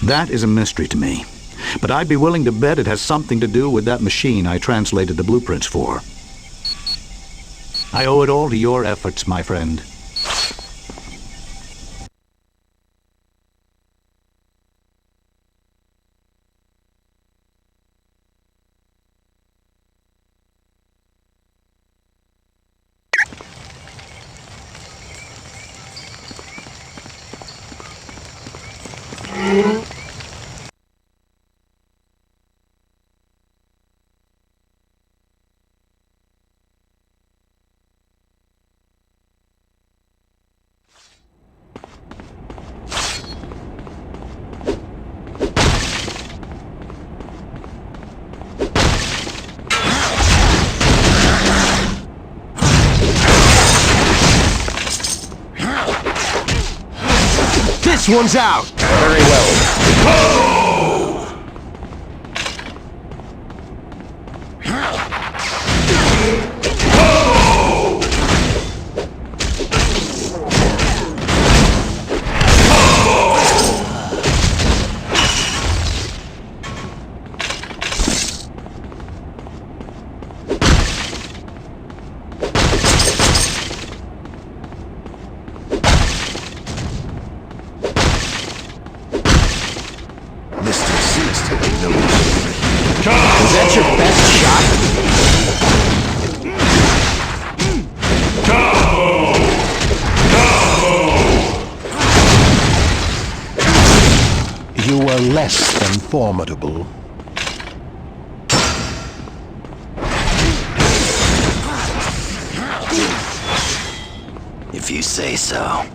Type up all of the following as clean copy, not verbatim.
That is a mystery to me. But I'd be willing to bet it has something to do with that machine I translated the blueprints for. I owe it all to your efforts, my friend. This one's out! Very well. Is that your best shot? You were less than formidable. If you say so.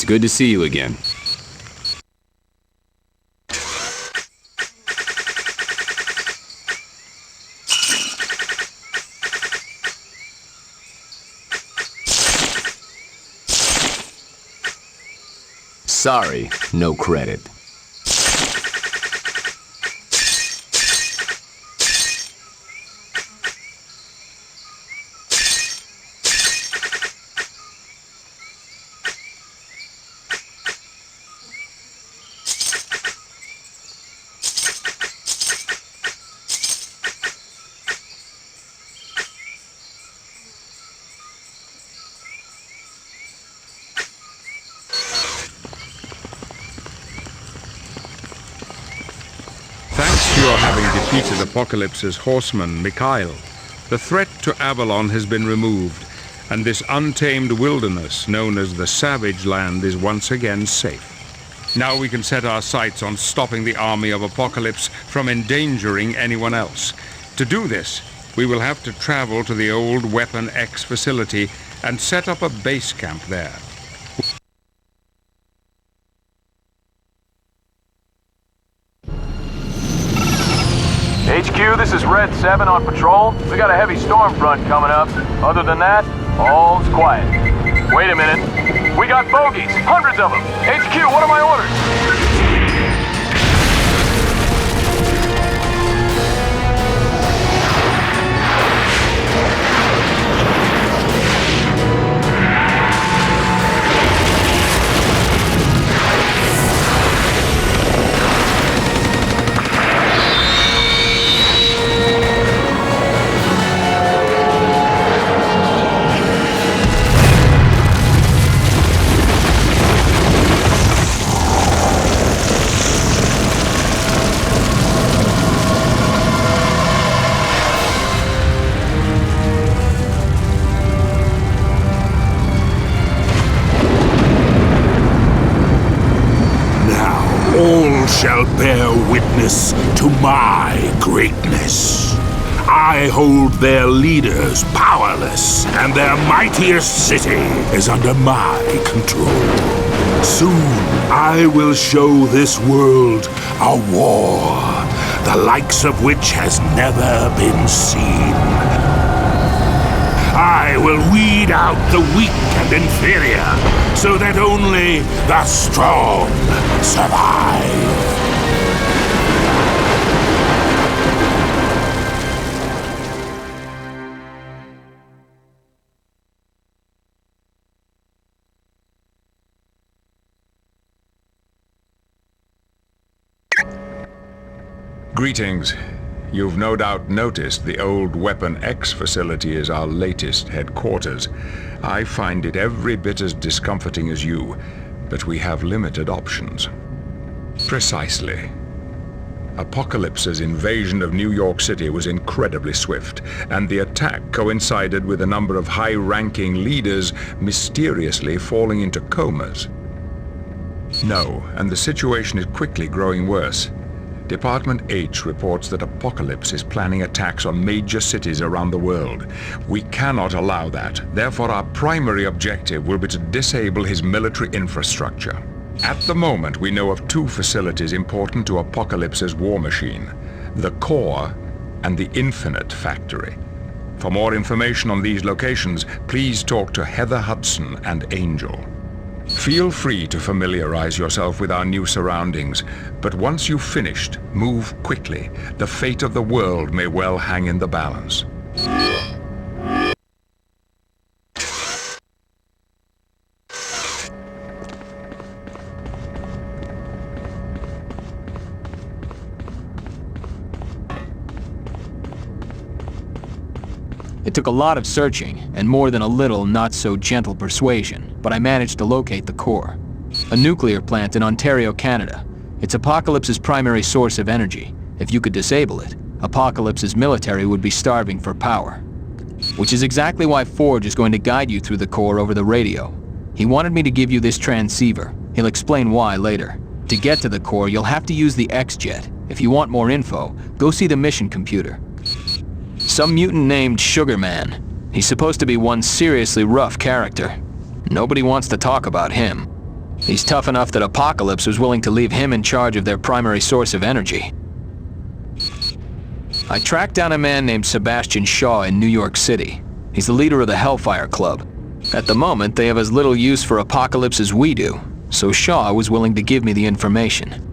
It's good to see you again. Sorry, no credit. Thanks to your having defeated Apocalypse's horseman, Mikhail, the threat to Avalon has been removed, and this untamed wilderness known as the Savage Land is once again safe. Now we can set our sights on stopping the army of Apocalypse from endangering anyone else. To do this, we will have to travel to the old Weapon X facility and set up a base camp there. HQ, this is Red 7 on patrol. We got a heavy storm front coming up. Other than that, all's quiet. Wait a minute. We got bogeys, hundreds of them. HQ, what are my orders? All shall bear witness to my greatness. I hold their leaders powerless, and their mightiest city is under my control. Soon, I will show this world a war, the likes of which has never been seen. I will weed out the weak and inferior, so that only the strong survive. Greetings. You've no doubt noticed the old Weapon X facility is our latest headquarters. I find it every bit as discomforting as you, but we have limited options. Precisely. Apocalypse's invasion of New York City was incredibly swift, and the attack coincided with a number of high-ranking leaders mysteriously falling into comas. No, and the situation is quickly growing worse. Department H reports that Apocalypse is planning attacks on major cities around the world. We cannot allow that. Therefore, our primary objective will be to disable his military infrastructure. At the moment, we know of two facilities important to Apocalypse's war machine: the Core and the Infinite Factory. For more information on these locations, please talk to Heather Hudson and Angel. Feel free to familiarize yourself with our new surroundings, but once you've finished, move quickly. The fate of the world may well hang in the balance. It took a lot of searching, and more than a little not-so-gentle persuasion, but I managed to locate the core. A nuclear plant in Ontario, Canada. It's Apocalypse's primary source of energy. If you could disable it, Apocalypse's military would be starving for power. Which is exactly why Forge is going to guide you through the core over the radio. He wanted me to give you this transceiver. He'll explain why later. To get to the core, you'll have to use the X-Jet. If you want more info, go see the mission computer. Some mutant named Sugarman. He's supposed to be one seriously rough character. Nobody wants to talk about him. He's tough enough that Apocalypse was willing to leave him in charge of their primary source of energy. I tracked down a man named Sebastian Shaw in New York City. He's the leader of the Hellfire Club. At the moment, they have as little use for Apocalypse as we do, so Shaw was willing to give me the information.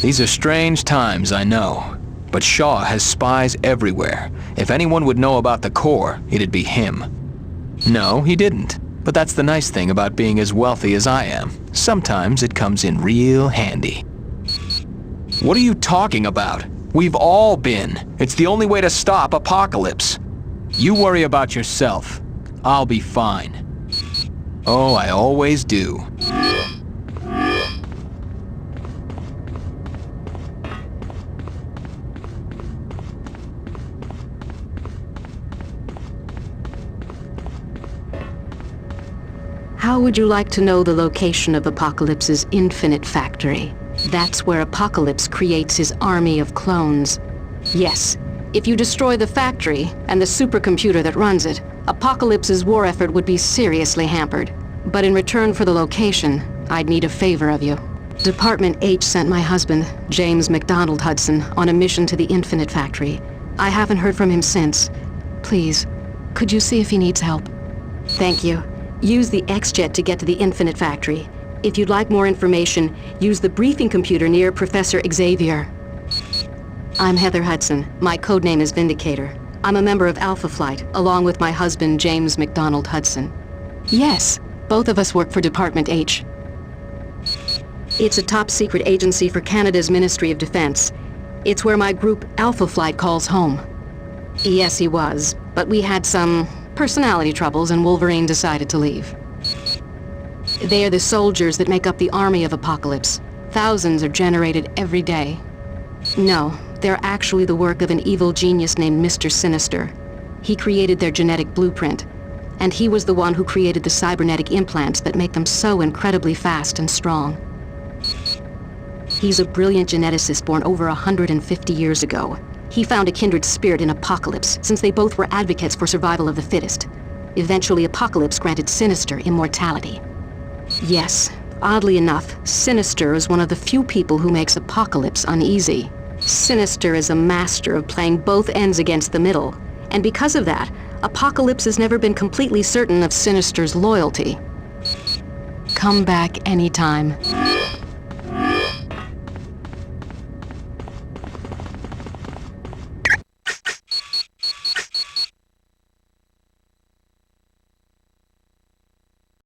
These are strange times, I know. But Shaw has spies everywhere. If anyone would know about the core, it'd be him. No, he didn't. But that's the nice thing about being as wealthy as I am. Sometimes it comes in real handy. What are you talking about? We've all been. It's the only way to stop Apocalypse. You worry about yourself. I'll be fine. Oh, I always do. How would you like to know the location of Apocalypse's Infinite Factory? That's where Apocalypse creates his army of clones. Yes, if you destroy the factory and the supercomputer that runs it, Apocalypse's war effort would be seriously hampered. But in return for the location, I'd need a favor of you. Department H sent my husband, James MacDonald Hudson, on a mission to the Infinite Factory. I haven't heard from him since. Please, could you see if he needs help? Thank you. Use the X-Jet to get to the Infinite Factory. If you'd like more information, use the briefing computer near Professor Xavier. I'm Heather Hudson. My codename is Vindicator. I'm a member of Alpha Flight, along with my husband, James MacDonald Hudson. Yes, both of us work for Department H. It's a top-secret agency for Canada's Ministry of Defense. It's where my group, Alpha Flight, calls home. Yes, he was, but we had some personality troubles and Wolverine decided to leave. They are the soldiers that make up the army of Apocalypse. Thousands are generated every day. No, they're actually the work of an evil genius named Mr. Sinister. He created their genetic blueprint, and he was the one who created the cybernetic implants that make them so incredibly fast and strong. He's a brilliant geneticist born over 150 years ago. He found a kindred spirit in Apocalypse, since they both were advocates for survival of the fittest. Eventually, Apocalypse granted Sinister immortality. Yes, oddly enough, Sinister is one of the few people who makes Apocalypse uneasy. Sinister is a master of playing both ends against the middle, and because of that, Apocalypse has never been completely certain of Sinister's loyalty. Come back anytime.